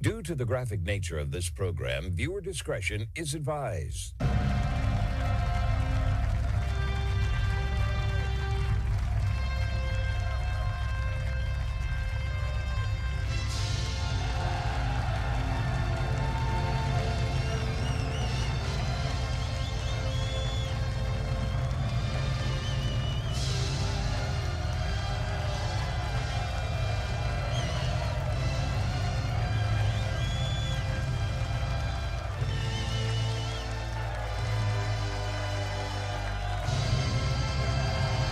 Due to the graphic nature of this program, viewer discretion is advised.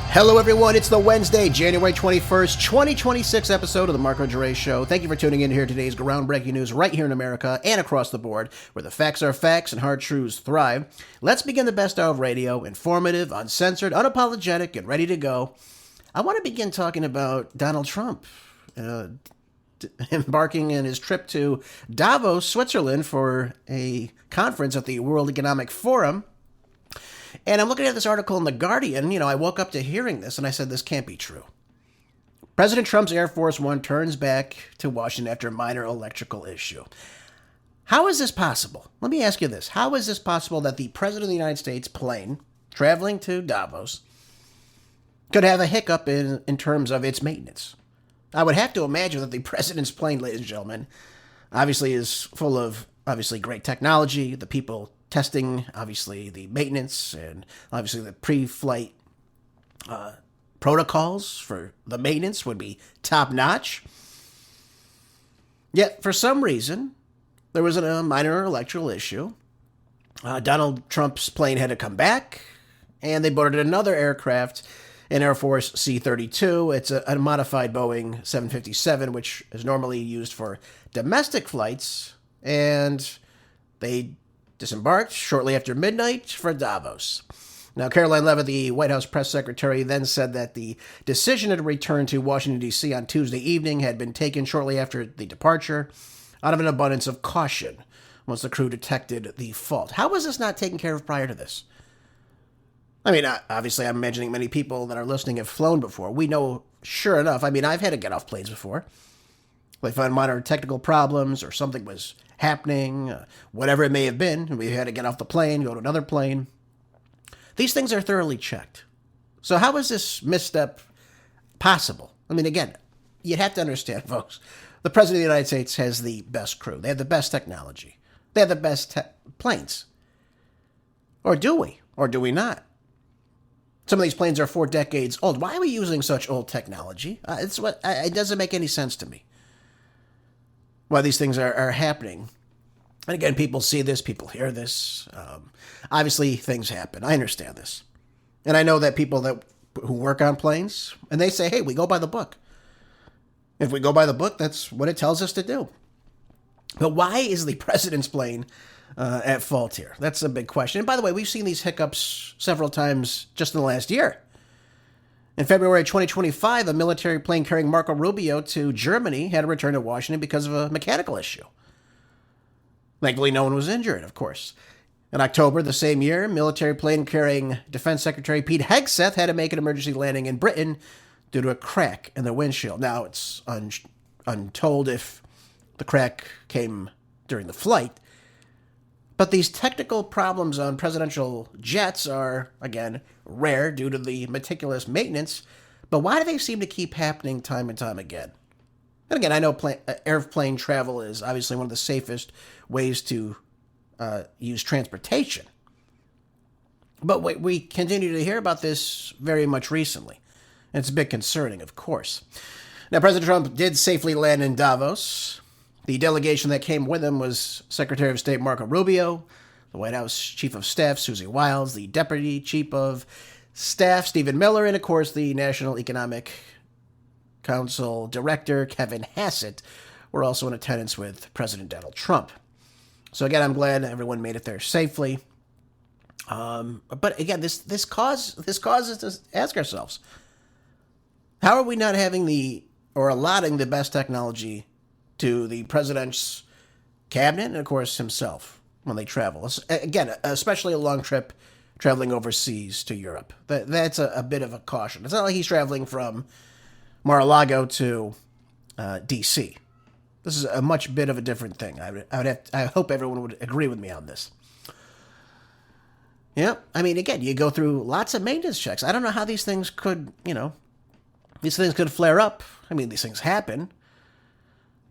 Hello, everyone. It's the Wednesday, January 21st, 2026 episode of the Marco Geray Show. Thank you for tuning in here. Today's groundbreaking news right here in America and across the board, where the facts are facts and hard truths thrive. Let's begin the best of radio, informative, uncensored, unapologetic, and ready to go. I want to begin talking about Donald Trump embarking in his trip to Davos, Switzerland for a conference at the World Economic Forum. And I'm looking at this article in The Guardian. I woke up to hearing this, and I said, this can't be true. President Trump's Air Force One turns back to Washington after a minor electrical issue. How is this possible? Let me ask you this. How is this possible that the President of the United States plane traveling to Davos could have a hiccup in terms of its maintenance? I would have to imagine that the President's plane, ladies and gentlemen, obviously is full of, great technology, the people testing, obviously, the maintenance, and obviously the pre-flight protocols for the maintenance would be top-notch. Yet, for some reason, there was a minor electrical issue. Donald Trump's plane had to come back, and they boarded another aircraft, an Air Force C-32. It's a modified Boeing 757, which is normally used for domestic flights, and they disembarked shortly after midnight for Davos. Now, Caroline Leavitt, the White House press secretary, then said that the decision to return to Washington, D.C. on Tuesday evening had been taken shortly after the departure out of an abundance of caution once the crew detected the fault. How was this not taken care of prior to this? Obviously, I'm imagining many people that are listening have flown before. We know, sure enough, I've had to get off planes before. They found minor technical problems or something was happening, whatever it may have been. We had to get off the plane, go to another plane. These things are thoroughly checked. So how is this misstep possible? Again, you'd have to understand, folks, the President of the United States has the best crew. They have the best technology. They have the best planes. Or do we? Or do we not? Some of these planes are 4 decades old. Why are we using such old technology? It doesn't make any sense to me why these things are happening. And again, people see this, people hear this. Obviously, things happen. I understand this. And I know that people who work on planes, and they say, hey, we go by the book. If we go by the book, that's what it tells us to do. But why is the president's plane at fault here? That's a big question. And by the way, we've seen these hiccups several times just in the last year. In February 2025, a military plane carrying Marco Rubio to Germany had to return to Washington because of a mechanical issue. Thankfully, no one was injured, of course. In October the same year, a military plane carrying Defense Secretary Pete Hegseth had to make an emergency landing in Britain due to a crack in the windshield. Now, it's untold if the crack came during the flight. But these technical problems on presidential jets are, again, rare due to the meticulous maintenance. But why do they seem to keep happening time and time again? And again, I know airplane travel is obviously one of the safest ways to use transportation. But we continue to hear about this very much recently. And it's a bit concerning, of course. Now, President Trump did safely land in Davos. The delegation that came with him was Secretary of State Marco Rubio, the White House Chief of Staff Susie Wiles, the Deputy Chief of Staff Stephen Miller, and of course the National Economic Council Director Kevin Hassett were also in attendance with President Donald Trump. So again, I'm glad everyone made it there safely. But again, this causes us to ask ourselves, how are we not having or allotting the best technology to the president's cabinet and, of course, himself when they travel? Again, especially a long trip traveling overseas to Europe. That's a bit of a caution. It's not like he's traveling from Mar-a-Lago to D.C. This is a much bit of a different thing. I hope everyone would agree with me on this. Yeah, I mean, again, you go through lots of maintenance checks. I don't know how these things could, these things could flare up. I mean, these things happen.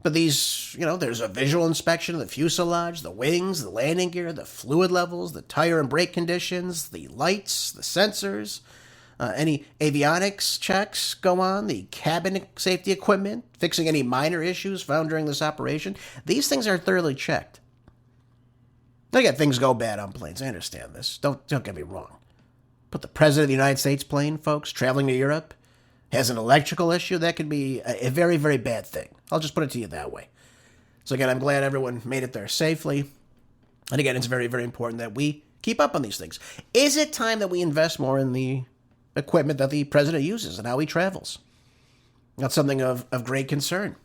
But these, there's a visual inspection of the fuselage, the wings, the landing gear, the fluid levels, the tire and brake conditions, the lights, the sensors, any avionics checks go on, the cabin safety equipment, fixing any minor issues found during this operation. These things are thoroughly checked. Again, things go bad on planes. I understand this. Don't get me wrong. But the president of the United States plane, folks, traveling to Europe, has an electrical issue. That could be a very, very bad thing. I'll just put it to you that way. So again, I'm glad everyone made it there safely. And again, it's very, very important that we keep up on these things. Is it time that we invest more in the equipment that the president uses and how he travels? That's something of great concern.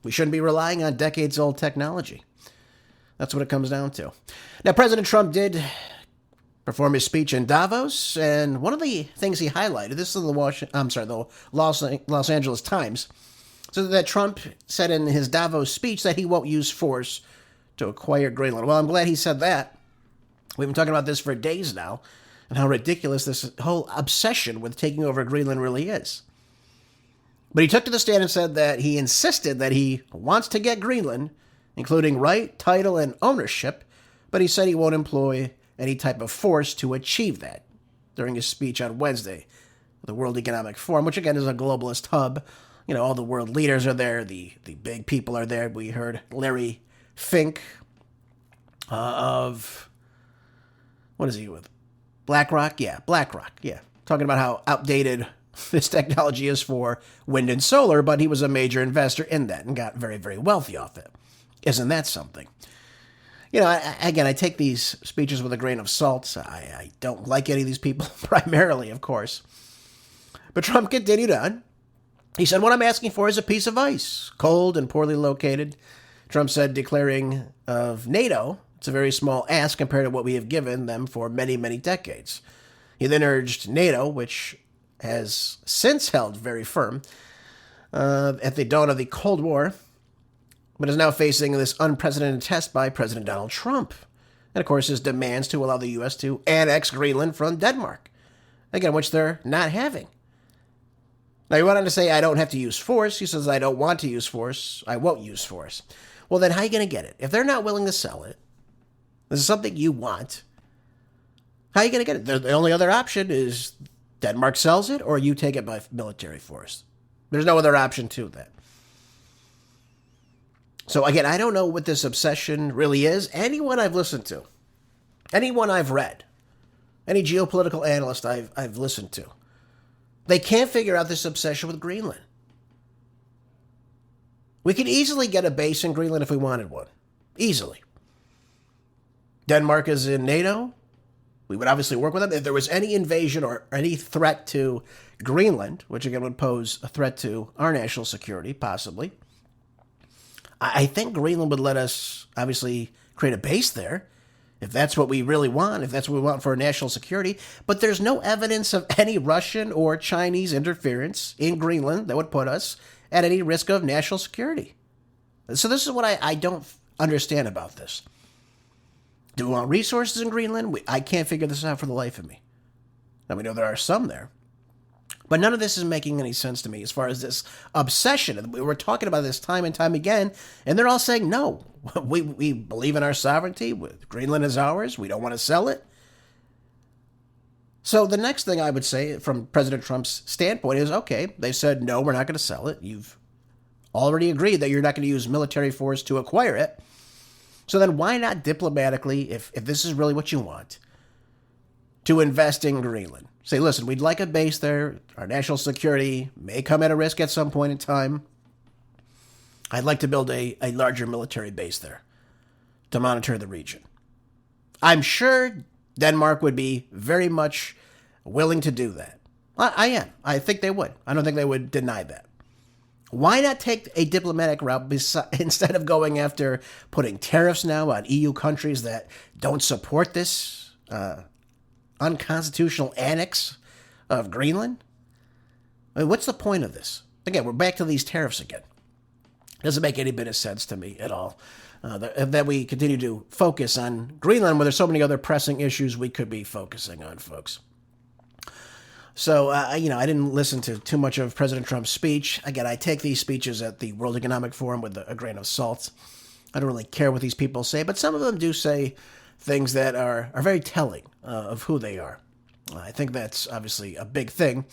We shouldn't be relying on decades-old technology. That's what it comes down to. Now, President Trump did perform his speech in Davos, and one of the things he highlighted, this is the Los Angeles Times, so that Trump said in his Davos speech that he won't use force to acquire Greenland. Well, I'm glad he said that. We've been talking about this for days now, and how ridiculous this whole obsession with taking over Greenland really is. But he took to the stand and said that he insisted that he wants to get Greenland, including right, title, and ownership, but he said he won't employ any type of force to achieve that during his speech on Wednesday, the World Economic Forum, which again is a globalist hub. All the world leaders are there, the big people are there. We heard Larry Fink of, what is he with? BlackRock? Yeah, BlackRock, yeah. Talking about how outdated this technology is for wind and solar, but he was a major investor in that and got very, very wealthy off it. Isn't that something? I take these speeches with a grain of salt. I don't like any of these people, primarily, of course. But Trump continued on. He said, what I'm asking for is a piece of ice, cold and poorly located. Trump said, declaring of NATO, it's a very small ask compared to what we have given them for many, many decades. He then urged NATO, which has since held very firm at the dawn of the Cold War, but is now facing this unprecedented test by President Donald Trump. And, of course, his demands to allow the U.S. to annex Greenland from Denmark, again, which they're not having. Now, he went on to say, I don't have to use force. He says, I don't want to use force. I won't use force. Well, then how are you going to get it? If they're not willing to sell it, this is something you want, how are you going to get it? The only other option is Denmark sells it or you take it by military force. There's no other option to that. So again, I don't know what this obsession really is. Anyone I've listened to, anyone I've read, any geopolitical analyst I've listened to, they can't figure out this obsession with Greenland. We could easily get a base in Greenland if we wanted one. Easily. Denmark is in NATO. We would obviously work with them. If there was any invasion or any threat to Greenland, which again would pose a threat to our national security, possibly, I think Greenland would let us obviously create a base there, if that's what we really want, if that's what we want for our national security. But there's no evidence of any Russian or Chinese interference in Greenland that would put us at any risk of national security. So this is what I don't understand about this. Do we want resources in Greenland? I can't figure this out for the life of me. Now, we know there are some there. But none of this is making any sense to me as far as this obsession. We were talking about this time and time again, and they're all saying, no, we believe in our sovereignty. Greenland is ours. We don't want to sell it. So the next thing I would say from President Trump's standpoint is, okay, they said, no, we're not going to sell it. You've already agreed that you're not going to use military force to acquire it. So then why not diplomatically, if this is really what you want, to invest in Greenland? Say, listen, we'd like a base there. Our national security may come at a risk at some point in time. I'd like to build a larger military base there to monitor the region. I'm sure Denmark would be very much willing to do that. I am. I think they would. I don't think they would deny that. Why not take a diplomatic route instead of going after putting tariffs now on EU countries that don't support this unconstitutional annex of Greenland? I mean, what's the point of this? Again, we're back to these tariffs again. Doesn't make any bit of sense to me at all. That we continue to focus on Greenland when there's so many other pressing issues we could be focusing on, folks. So, I didn't listen to too much of President Trump's speech. Again, I take these speeches at the World Economic Forum with a grain of salt. I don't really care what these people say, but some of them do say things that are very telling of who they are. I think that's obviously a big thing.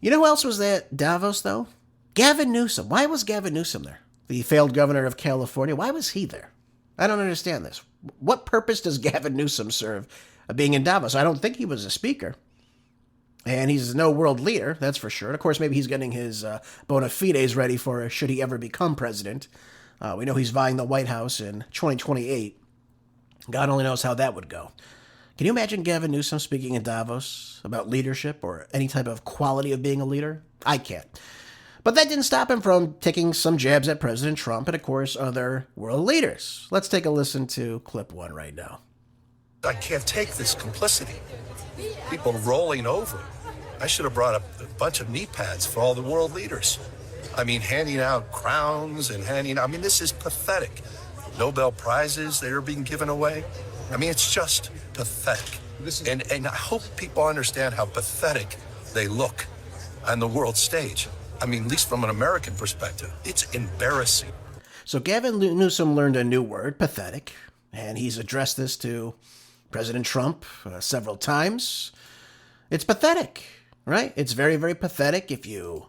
You know who else was at Davos, though? Gavin Newsom. Why was Gavin Newsom there? The failed governor of California. Why was he there? I don't understand this. What purpose does Gavin Newsom serve being in Davos? I don't think he was a speaker. And he's no world leader, that's for sure. And of course, maybe he's getting his bona fides ready for should he ever become president. We know he's vying the White House in 2028. God only knows how that would go. Can you imagine Gavin Newsom speaking in Davos about leadership or any type of quality of being a leader? I can't. But that didn't stop him from taking some jabs at President Trump and, of course, other world leaders. Let's take a listen to clip 1 right now. I can't take this complicity. People rolling over. I should have brought up a bunch of knee pads for all the world leaders. I mean, handing out crowns and this is pathetic. Nobel Prizes that are being given away. I mean, it's just pathetic. And I hope people understand how pathetic they look on the world stage. I mean, at least from an American perspective, it's embarrassing. So Gavin Newsom learned a new word, pathetic, and he's addressed this to President Trump several times. It's pathetic, right? It's very, very pathetic if you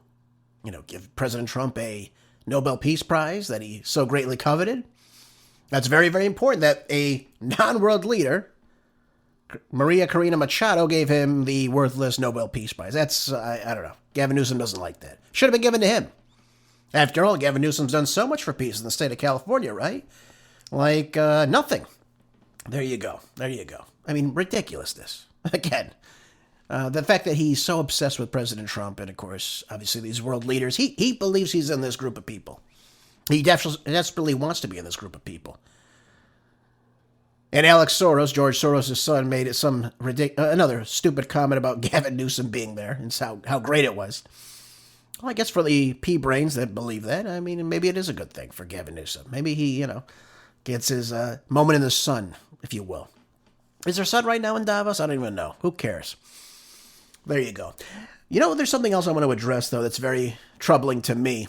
give President Trump a Nobel Peace Prize that he so greatly coveted. That's very, very important that a non-world leader, Maria Corina Machado, gave him the worthless Nobel Peace Prize. That's, I don't know. Gavin Newsom doesn't like that. Should have been given to him. After all, Gavin Newsom's done so much for peace in the state of California, right? Like, nothing. There you go. There you go. I mean, ridiculousness. Again, the fact that he's so obsessed with President Trump and, of course, obviously these world leaders, he believes he's in this group of people. He desperately wants to be in this group of people. And Alex Soros, George Soros' son, made it another stupid comment about Gavin Newsom being there and how great it was. Well, I guess for the pea-brains that believe that, I mean, maybe it is a good thing for Gavin Newsom. Maybe he, gets his moment in the sun, if you will. Is there sun right now in Davos? I don't even know. Who cares? There you go. There's something else I want to address, though, that's very troubling to me.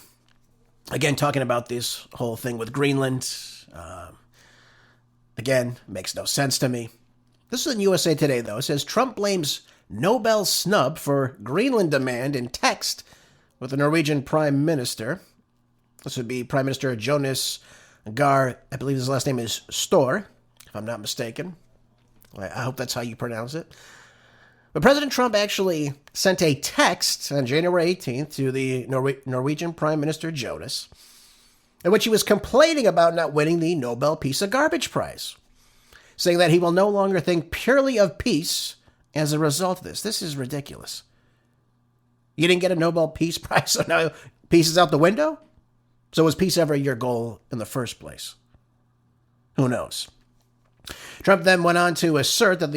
Again, talking about this whole thing with Greenland. Again, makes no sense to me. This is in USA Today, though. It says Trump blames Nobel snub for Greenland demand in text with the Norwegian Prime Minister. This would be Prime Minister Jonas Gahr, I believe his last name is Stor, if I'm not mistaken. I hope that's how you pronounce it. But President Trump actually sent a text on January 18th to the Norwegian Prime Minister Jonas, in which he was complaining about not winning the Nobel Peace of Garbage Prize, saying that he will no longer think purely of peace as a result of this. This is ridiculous. You didn't get a Nobel Peace Prize, so now peace is out the window? So was peace ever your goal in the first place? Who knows? Trump then went on to assert that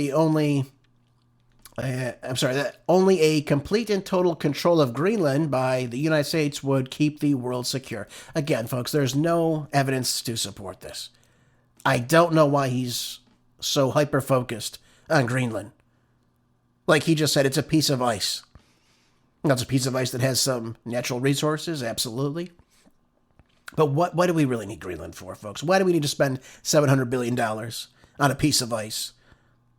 that only a complete and total control of Greenland by the United States would keep the world secure. Again, folks, there's no evidence to support this. I don't know why he's so hyper-focused on Greenland. Like he just said, it's a piece of ice. That's a piece of ice that has some natural resources, absolutely. But what do we really need Greenland for, folks? Why do we need to spend $700 billion on a piece of ice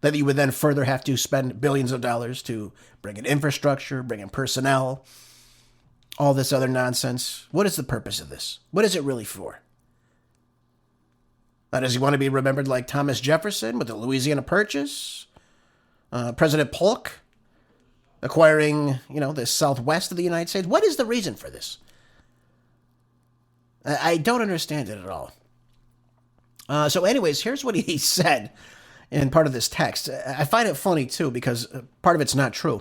that you would then further have to spend billions of dollars to bring in infrastructure, bring in personnel, all this other nonsense? What is the purpose of this? What is it really for? Now, does he want to be remembered like Thomas Jefferson with the Louisiana Purchase? President Polk acquiring, the southwest of the United States? What is the reason for this? I don't understand it at all. So anyways, here's what he said in part of this text. I find it funny, too, because part of it's not true.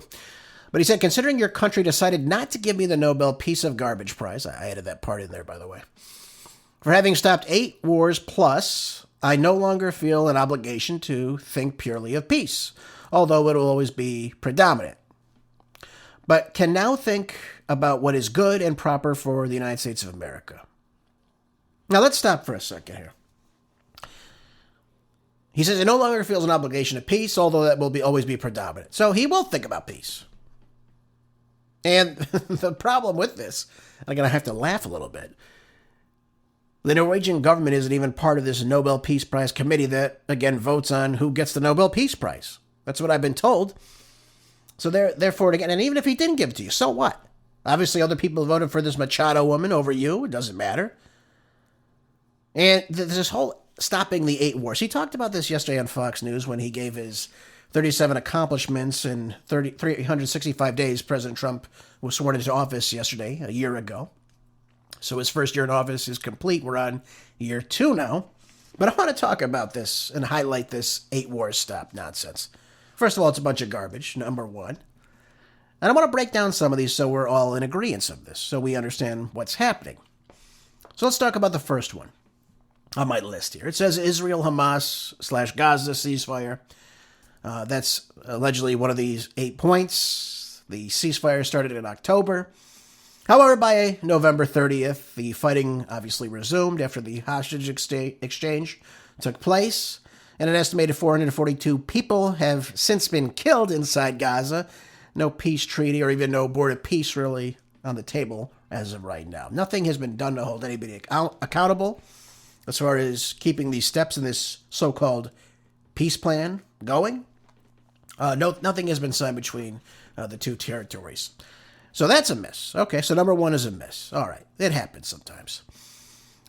But he said, considering your country decided not to give me the Nobel Peace of Garbage Prize, I added that part in there, by the way, for having stopped 8 wars plus, I no longer feel an obligation to think purely of peace, although it will always be predominant. But can now think about what is good and proper for the United States of America. Now, let's stop for a second here. He says he no longer feels an obligation to peace, although that will always be predominant. So he will think about peace. And the problem with this, I'm going to have to laugh a little bit, the Norwegian government isn't even part of this Nobel Peace Prize committee that, again, votes on who gets the Nobel Peace Prize. That's what I've been told. So therefore, again, and even if he didn't give it to you, so what? Obviously, other people voted for this Machado woman over you. It doesn't matter. And this whole stopping the 8 wars. He talked about this yesterday on Fox News when he gave his 37 accomplishments in 365 days. President Trump was sworn into office yesterday, a year ago. So his first year in office is complete. We're on year 2 now. But I want to talk about this and highlight this 8 wars stop nonsense. First of all, it's a bunch of garbage, number one. And I want to break down some of these so we're all in agreement of this, so we understand what's happening. So let's talk about the first one on my list here. It says Israel-Hamas/Gaza ceasefire. That's allegedly one of these 8 points. The ceasefire started in October. However, by November 30th, the fighting obviously resumed after the hostage exchange took place, and an estimated 442 people have since been killed inside Gaza. No peace treaty or even no board of peace really on the table as of right now. Nothing has been done to hold anybody accountable as far as keeping these steps in this so-called peace plan going. Nothing has been signed between the two territories. So that's a miss. Okay, so number one is a miss. All right, it happens sometimes.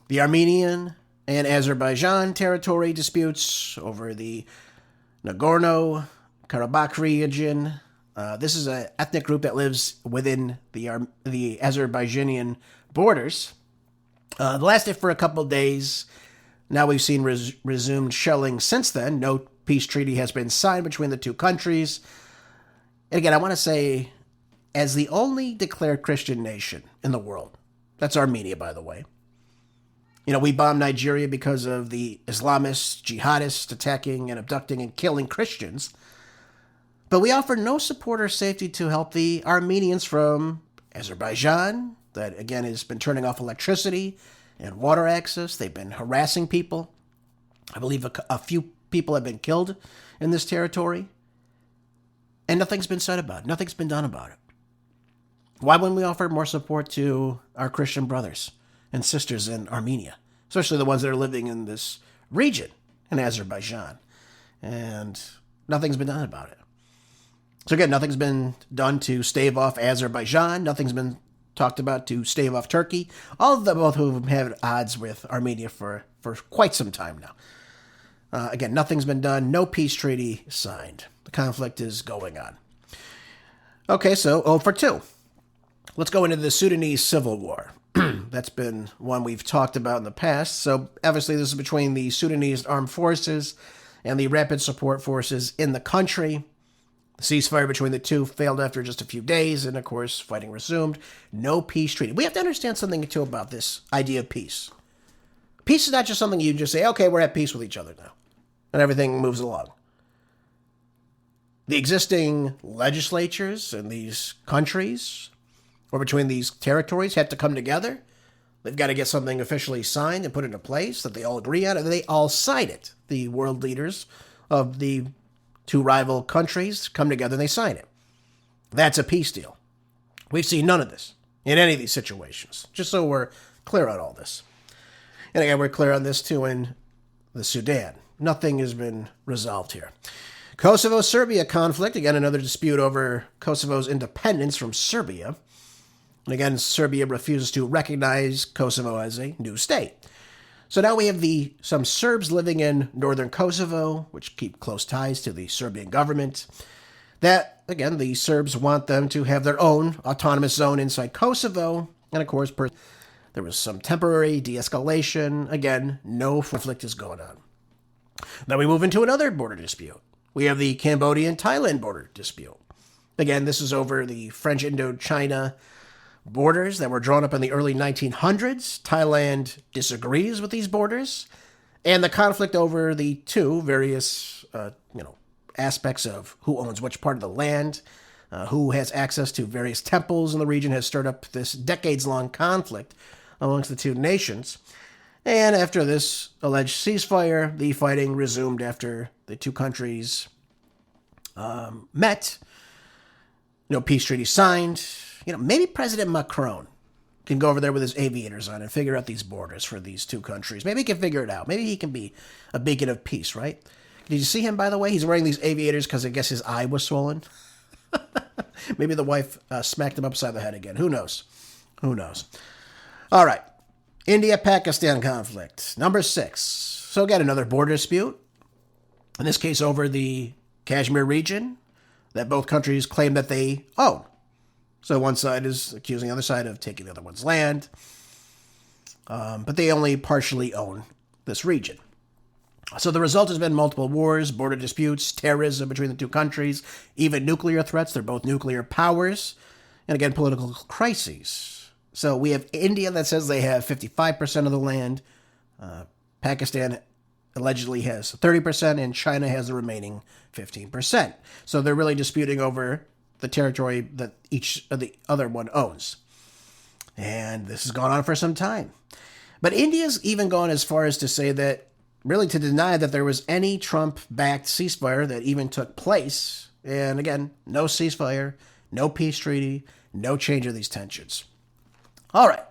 The Armenian and Azerbaijan territory disputes over the Nagorno-Karabakh region. This is an ethnic group that lives within the Azerbaijanian borders. It lasted for a couple days. Now we've seen resumed shelling since then. No peace treaty has been signed between the two countries. And again, I want to say, as the only declared Christian nation in the world, that's Armenia, by the way. You know, we bombed Nigeria because of the Islamists, jihadists attacking and abducting and killing Christians. But we offer no support or safety to help the Armenians from Azerbaijan, that again has been turning off electricity and water access. They've been harassing people. I believe a few people have been killed in this territory. And nothing's been said about it. Nothing's been done about it. Why wouldn't we offer more support to our Christian brothers and sisters in Armenia, especially the ones that are living in this region in Azerbaijan? And nothing's been done about it. So again, nothing's been done to stave off Azerbaijan. Nothing's been talked about to stave off Turkey. All of them, both of them have odds with Armenia for quite some time now. Again, nothing's been done. No peace treaty signed. The conflict is going on. Okay, so 0 for 2. Let's go into the Sudanese civil war. That's been one we've talked about in the past. So obviously this is between the Sudanese armed forces and the rapid support forces in the country. The ceasefire between the two failed after just a few days, and of course, fighting resumed. No peace treaty. We have to understand something, too, about this idea of peace. Peace is not just something you just say, okay, we're at peace with each other now, and everything moves along. The existing legislatures in these countries, or between these territories, have to come together. They've got to get something officially signed and put into place that they all agree on, and they all sign it. The world leaders of the two rival countries come together and they sign it. That's a peace deal. We've seen none of this in any of these situations, just so we're clear on all this. And again, we're clear on this too in the Sudan. Nothing has been resolved here. Kosovo-Serbia conflict, again, another dispute over Kosovo's independence from Serbia. And again, Serbia refuses to recognize Kosovo as a new state. So now we have some Serbs living in northern Kosovo, which keep close ties to the Serbian government. That, again, the Serbs want them to have their own autonomous zone inside Kosovo. And of course, there was some temporary de-escalation. Again, no conflict is going on. Now we move into another border dispute. We have the Cambodian-Thailand border dispute. Again, this is over the French Indochina borders that were drawn up in the early 1900s. Thailand disagrees with these borders, and the conflict over the two various, aspects of who owns which part of the land who has access to various temples in the region, has stirred up this decades-long conflict amongst the two nations. And after this alleged ceasefire, the fighting resumed after the two countries met. No peace treaty signed. Maybe President Macron can go over there with his aviators on and figure out these borders for these two countries. Maybe he can figure it out. Maybe he can be a beacon of peace, right? Did you see him, by the way? He's wearing these aviators because I guess his eye was swollen. Maybe the wife smacked him upside the head again. Who knows? Who knows? All right. India-Pakistan conflict. Number 6. So again, another border dispute. In this case, over the Kashmir region that both countries claim that they own. So one side is accusing the other side of taking the other one's land. But they only partially own this region. So the result has been multiple wars, border disputes, terrorism between the two countries, even nuclear threats. They're both nuclear powers. And again, political crises. So we have India that says they have 55% of the land. Pakistan allegedly has 30%, and China has the remaining 15%. So they're really disputing over the territory that each of the other one owns. And this has gone on for some time. But India's even gone as far as to say that, really to deny that there was any Trump-backed ceasefire that even took place. And again, no ceasefire, no peace treaty, no change of these tensions. All right,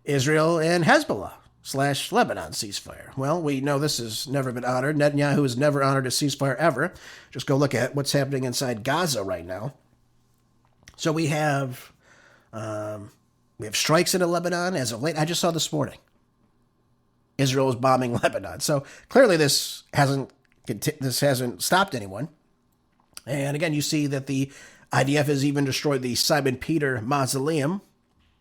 Israel and Hezbollah / Lebanon ceasefire. Well, we know this has never been honored. Netanyahu has never honored a ceasefire ever. Just go look at what's happening inside Gaza right now. So we have strikes into Lebanon as of late. I just saw this morning. Israel is bombing Lebanon. So clearly this hasn't stopped anyone. And again, you see that the IDF has even destroyed the Simon Peter Mausoleum.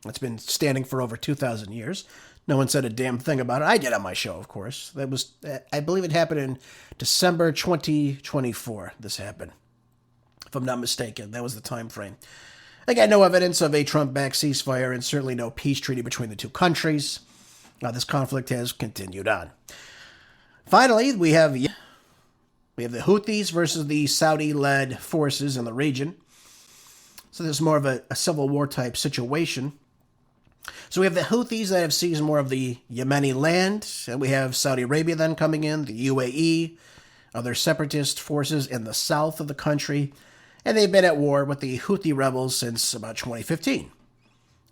It's been standing for over 2,000 years. No one said a damn thing about it. I did on my show, of course. That was, I believe it happened in December 2024. This happened, if I'm not mistaken. That was the time frame. Again, no evidence of a Trump-backed ceasefire and certainly no peace treaty between the two countries. This conflict has continued on. Finally, we have the Houthis versus the Saudi-led forces in the region. So this is more of a civil war type situation. So we have the Houthis that have seized more of the Yemeni land, and we have Saudi Arabia then coming in, the UAE, other separatist forces in the south of the country, and they've been at war with the Houthi rebels since about 2015.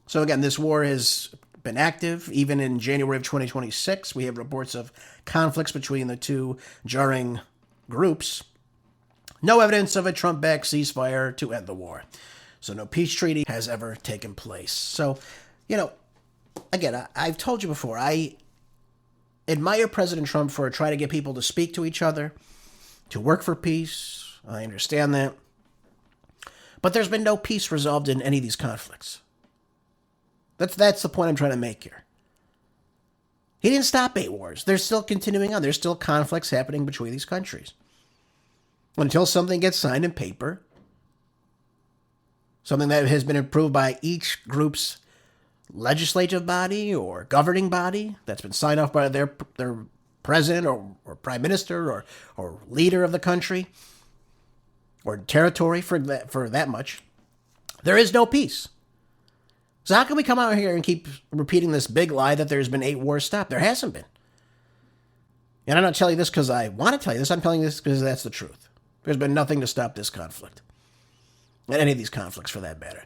So again, this war has been active. Even in January of 2026, we have reports of conflicts between the two jarring groups. No evidence of a Trump-backed ceasefire to end the war. So no peace treaty has ever taken place. So, again, I've told you before, I admire President Trump for trying to get people to speak to each other, to work for peace. I understand that. But there's been no peace resolved in any of these conflicts. That's the point I'm trying to make here. He didn't stop 8 wars. They're still continuing on. There's still conflicts happening between these countries. Until something gets signed in paper, something that has been approved by each group's legislative body or governing body, that's been signed off by their president or prime minister or leader of the country or territory for that much, there is no peace. So how can we come out here and keep repeating this big lie that there's been 8 wars stopped? There hasn't been. And I'm not telling you this because I want to tell you this. I'm telling you this because that's the truth. There's been nothing to stop this conflict. And any of these conflicts, for that matter.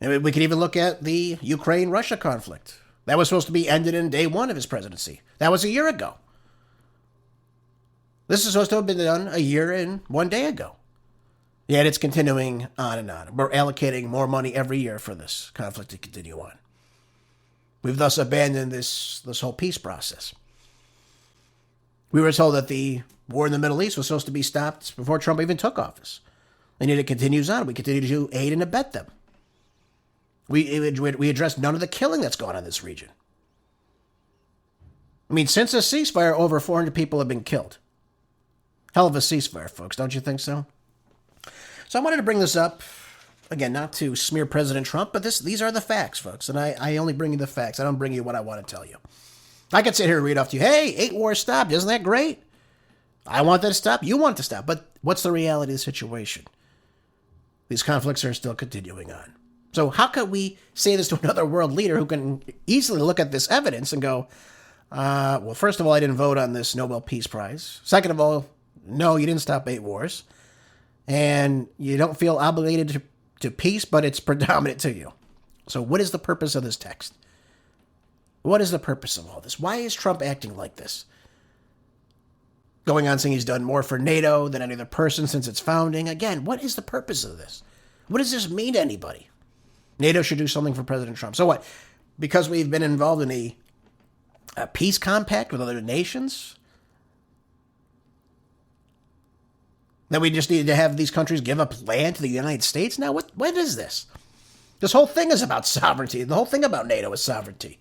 And we could even look at the Ukraine-Russia conflict. That was supposed to be ended in day 1 of his presidency. That was a year ago. This is supposed to have been done a year and 1 day ago. Yet it's continuing on and on. We're allocating more money every year for this conflict to continue on. We've thus abandoned this whole peace process. We were told that the war in the Middle East was supposed to be stopped before Trump even took office. And yet it continues on. We continue to aid and abet them. We addressed none of the killing that's gone on in this region. I mean, since a ceasefire, over 400 people have been killed. Hell of a ceasefire, folks. Don't you think so? So I wanted to bring this up, again, not to smear President Trump, but these are the facts, folks. And I only bring you the facts. I don't bring you what I want to tell you. I could sit here and read off to you, hey, 8 wars stopped. Isn't that great? I want that to stop. You want it to stop. But what's the reality of the situation? these conflicts are still continuing on. So how could we say this to another world leader who can easily look at this evidence and go, well, first of all, I didn't vote on this Nobel Peace Prize. Second of all, no, you didn't stop 8 wars. And you don't feel obligated to peace, but it's predominant to you. So what is the purpose of this text? What is the purpose of all this? Why is Trump acting like this? Going on saying he's done more for NATO than any other person since its founding. Again, what is the purpose of this? What does this mean to anybody? NATO should do something for President Trump. So what? Because we've been involved in a peace compact with other nations, that we just need to have these countries give up land to the United States? Now, what is this? This whole thing is about sovereignty. The whole thing about NATO is sovereignty.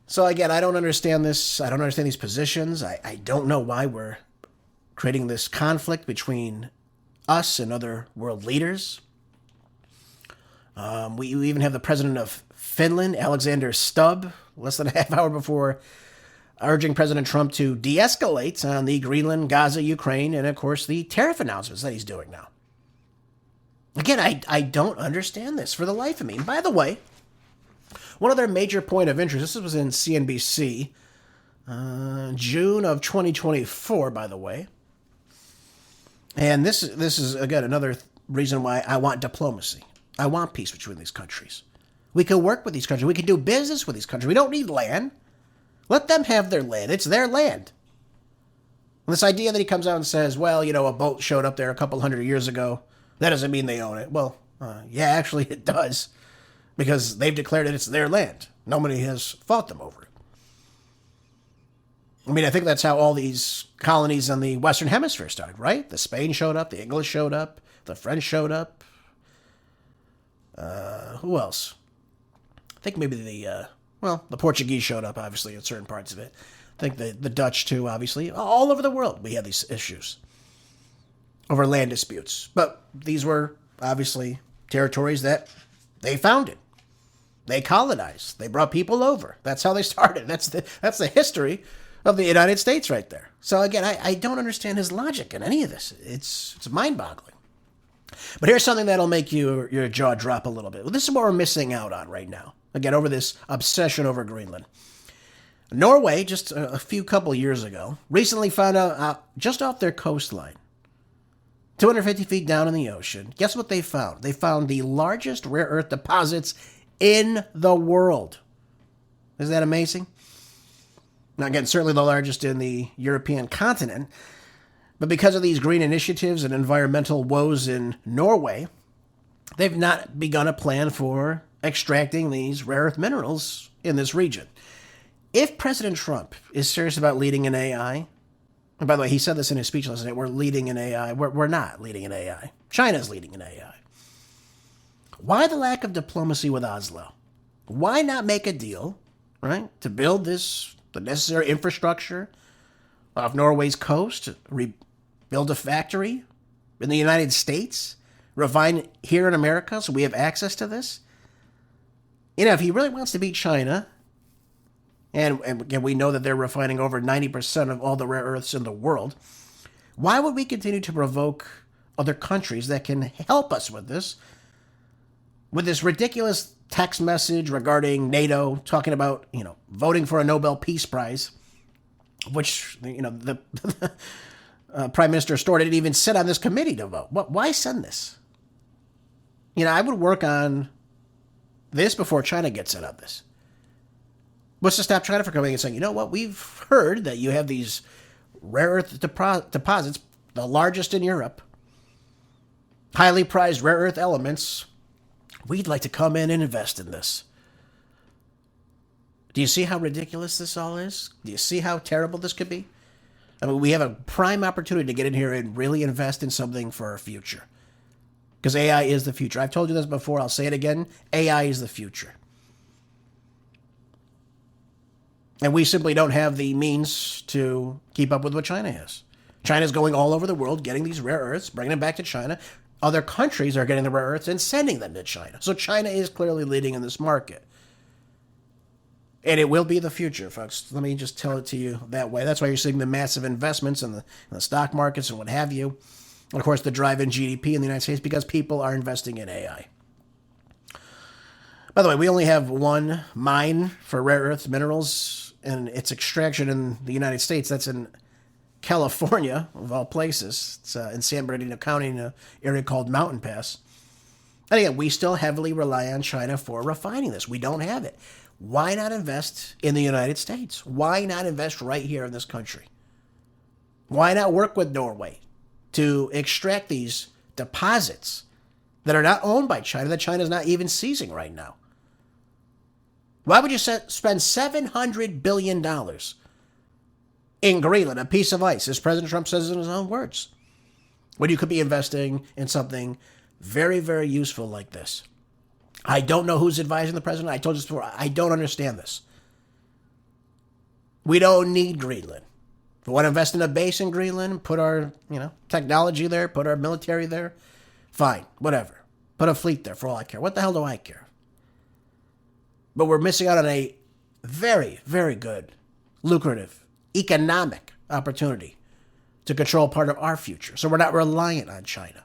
So again, I don't understand this. I don't understand these positions. I don't know why we're creating this conflict between us and other world leaders. We even have the president of Finland, Alexander Stubb, less than a half hour before urging President Trump to de-escalate on the Greenland, Gaza, Ukraine, and of course the tariff announcements that he's doing now. Again, I don't understand this for the life of me. And by the way, one other major point of interest, this was in CNBC, June of 2024, by the way. And this is, again, another reason why I want diplomacy. I want peace between these countries. We can work with these countries. We can do business with these countries. We don't need land. Let them have their land. It's their land. And this idea that he comes out and says, well, a boat showed up there a couple hundred years ago, that doesn't mean they own it. Well, yeah, actually it does. Because they've declared that it's their land. Nobody has fought them over it. I mean, I think that's how all these colonies on the Western Hemisphere started, right? The Spain showed up, the English showed up, the French showed up. Who else? I think maybe the Portuguese showed up, obviously, in certain parts of it. I think the Dutch, too, obviously. All over the world, we had these issues over land disputes. But these were, obviously, territories that they founded. They colonized. They brought people over. That's how they started. That's the history of the United States right there. So, again, I don't understand his logic in any of this. It's mind-boggling. But here's something that'll make your jaw drop a little bit. Well, this is what we're missing out on right now. Again, over this obsession over Greenland. Norway, just a few couple years ago, recently found out just off their coastline, 250 feet down in the ocean, guess what they found? They found the largest rare earth deposits in the world. Isn't that amazing? Now, again, certainly the largest in the European continent. But because of these green initiatives and environmental woes in Norway, they've not begun a plan for extracting these rare earth minerals in this region. If President Trump is serious about leading in AI, and by the way, he said this in his speech last night, we're leading in AI. We're not leading in AI. China's leading in AI. Why the lack of diplomacy with Oslo? Why not make a deal, right, to build the necessary infrastructure off Norway's coast, rebuild a factory in the United States, refine here in America so we have access to this? If he really wants to beat China, and again, we know that they're refining over 90% of all the rare earths in the world, why would we continue to provoke other countries that can help us with this ridiculous text message regarding NATO, talking about, voting for a Nobel Peace Prize, which, the Prime Minister Storr didn't even sit on this committee to vote. Why send this? I would work on this before China gets in on this. What's to stop China from coming and saying, we've heard that you have these rare earth deposits, the largest in Europe, highly prized rare earth elements. We'd like to come in and invest in this. Do you see how ridiculous this all is? Do you see how terrible this could be? I mean, we have a prime opportunity to get in here and really invest in something for our future. Because AI is the future. I've told you this before. I'll say it again. AI is the future. And we simply don't have the means to keep up with what China has. China's going all over the world, getting these rare earths, bringing them back to China. Other countries are getting the rare earths and sending them to China. So China is clearly leading in this market. And it will be the future, folks. Let me just tell it to you that way. That's why you're seeing the massive investments in the stock markets and what have you. of course, the drive in GDP in the United States because people are investing in AI. By the way, we only have one mine for rare earth minerals and its extraction in the United States. That's in California, of all places. It's in San Bernardino County in an area called Mountain Pass. And again, we still heavily rely on China for refining this. We don't have it. Why not invest in the United States? Why not invest right here in this country? Why not work with Norway to extract these deposits that are not owned by China, that China's not even seizing right now? Why would you spend $700 billion in Greenland, a piece of ice, as President Trump says in his own words, when you could be investing in something very, very useful like this? I don't know who's advising the president. I told you this before. I don't understand this. We don't need Greenland. If we want to invest in a base in Greenland, put our, technology there, put our military there, fine, whatever. Put a fleet there for all I care. What the hell do I care? But we're missing out on a very, very good, lucrative, economic opportunity to control part of our future. So we're not reliant on China.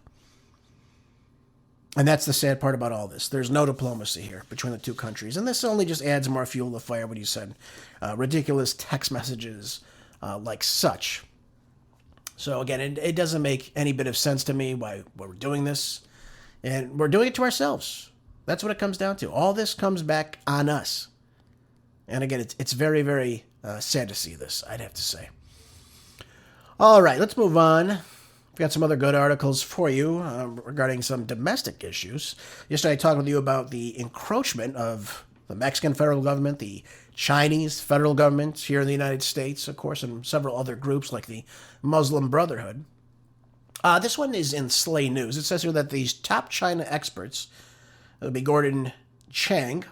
And that's the sad part about all this. There's no diplomacy here between the two countries. And this only just adds more fuel to the fire when you send ridiculous text messages like such. So again, it doesn't make any bit of sense to me why we're doing this. And we're doing it to ourselves. That's what it comes down to. All this comes back on us. And again, it's very, very sad to see this, I'd have to say. All right, let's move on. We've got some other good articles for you regarding some domestic issues. Yesterday I talked with you about the encroachment of the Mexican federal government, the Chinese federal government here in the United States, of course, and several other groups like the Muslim Brotherhood. This one is in Slay News. It says here that these top China experts, it'll be Gordon Chang,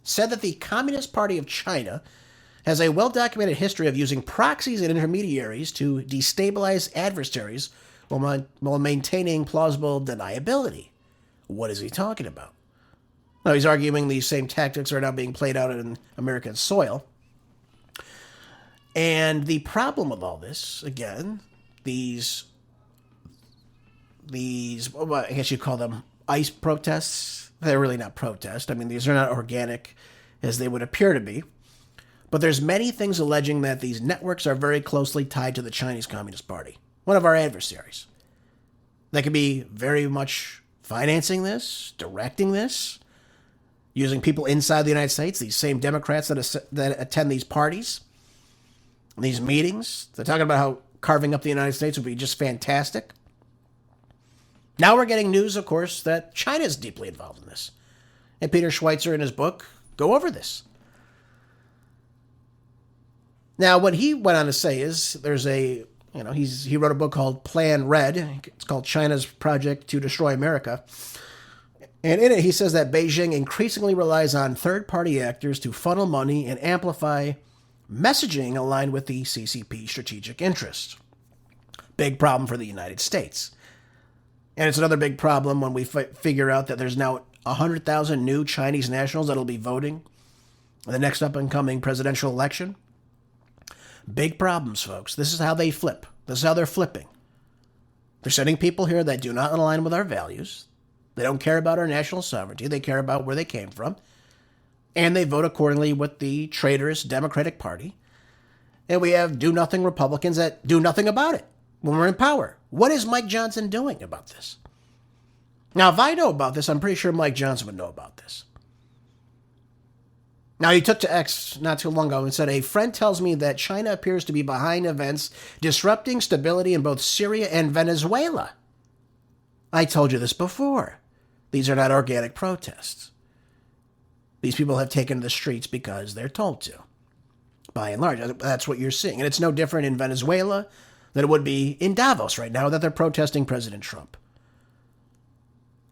said that the Communist Party of China has a well-documented history of using proxies and intermediaries to destabilize adversaries while maintaining plausible deniability. What is he talking about? Now, he's arguing these same tactics are now being played out in American soil. And the problem with all this, again, these I guess you'd call them ICE protests. They're really not protests. I mean, these are not organic as they would appear to be. But there's many things alleging that these networks are very closely tied to the Chinese Communist Party, one of our adversaries. They could be very much financing this, directing this, using people inside the United States, these same Democrats that attend these parties, these meetings. They're talking about how carving up the United States would be just fantastic. Now we're getting news, of course, that China is deeply involved in this. And Peter Schweitzer, in his book, go over this. Now, what he went on to say is there's he wrote a book called Plan Red. It's called China's Project to Destroy America. And in it, he says that Beijing increasingly relies on third-party actors to funnel money and amplify messaging aligned with the CCP strategic interests. Big problem for the United States. And it's another big problem when we figure out that there's now 100,000 new Chinese nationals that'll be voting in the next up-and-coming presidential election. Big problems, folks. This is how they flip. This is how they're flipping. They're sending people here that do not align with our values. They don't care about our national sovereignty. They care about where they came from. And they vote accordingly with the traitorous Democratic Party. And we have do-nothing Republicans that do nothing about it when we're in power. What is Mike Johnson doing about this? Now, if I know about this, I'm pretty sure Mike Johnson would know about this. Now, he took to X not too long ago and said, a friend tells me that China appears to be behind events disrupting stability in both Syria and Venezuela. I told you this before. These are not organic protests. These people have taken to the streets because they're told to. By and large, that's what you're seeing. And it's no different in Venezuela than it would be in Davos right now that they're protesting President Trump.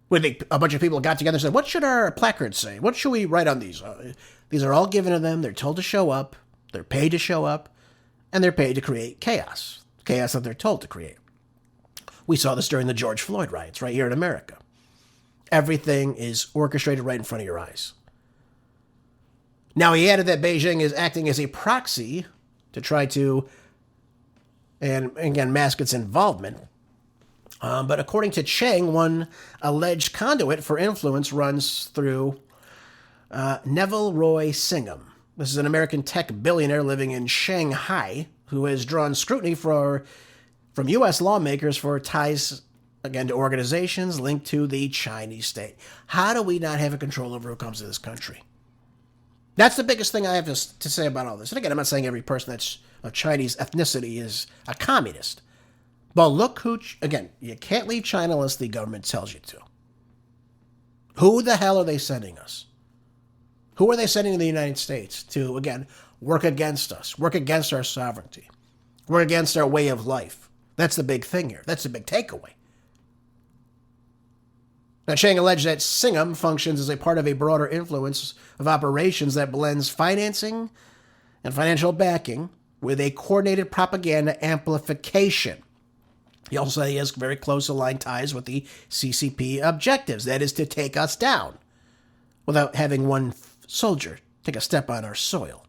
When a bunch of people got together and said, what should our placards say? What should we write on these? These are all given to them. They're told to show up. They're paid to show up. And they're paid to create chaos. Chaos that they're told to create. We saw this during the George Floyd riots right here in America. Everything is orchestrated right in front of your eyes. Now, he added that Beijing is acting as a proxy to try to, and again, mask its involvement But according to Chang, one alleged conduit for influence runs through Neville Roy Singham. This is an American tech billionaire living in Shanghai who has drawn scrutiny from U.S. lawmakers for ties, again, to organizations linked to the Chinese state. How do we not have a control over who comes to this country? That's the biggest thing I have to say about all this. And again, I'm not saying every person that's of Chinese ethnicity is a communist. But look who, again, you can't leave China unless the government tells you to. Who the hell are they sending us? Who are they sending to the United States to, again, work against us, work against our sovereignty, work against our way of life? That's the big thing here. That's the big takeaway. Now, Chang alleged that Singham functions as a part of a broader influence of operations that blends financing and financial backing with a coordinated propaganda amplification. He also has very close aligned ties with the CCP objectives, that is to take us down, without having one soldier take a step on our soil.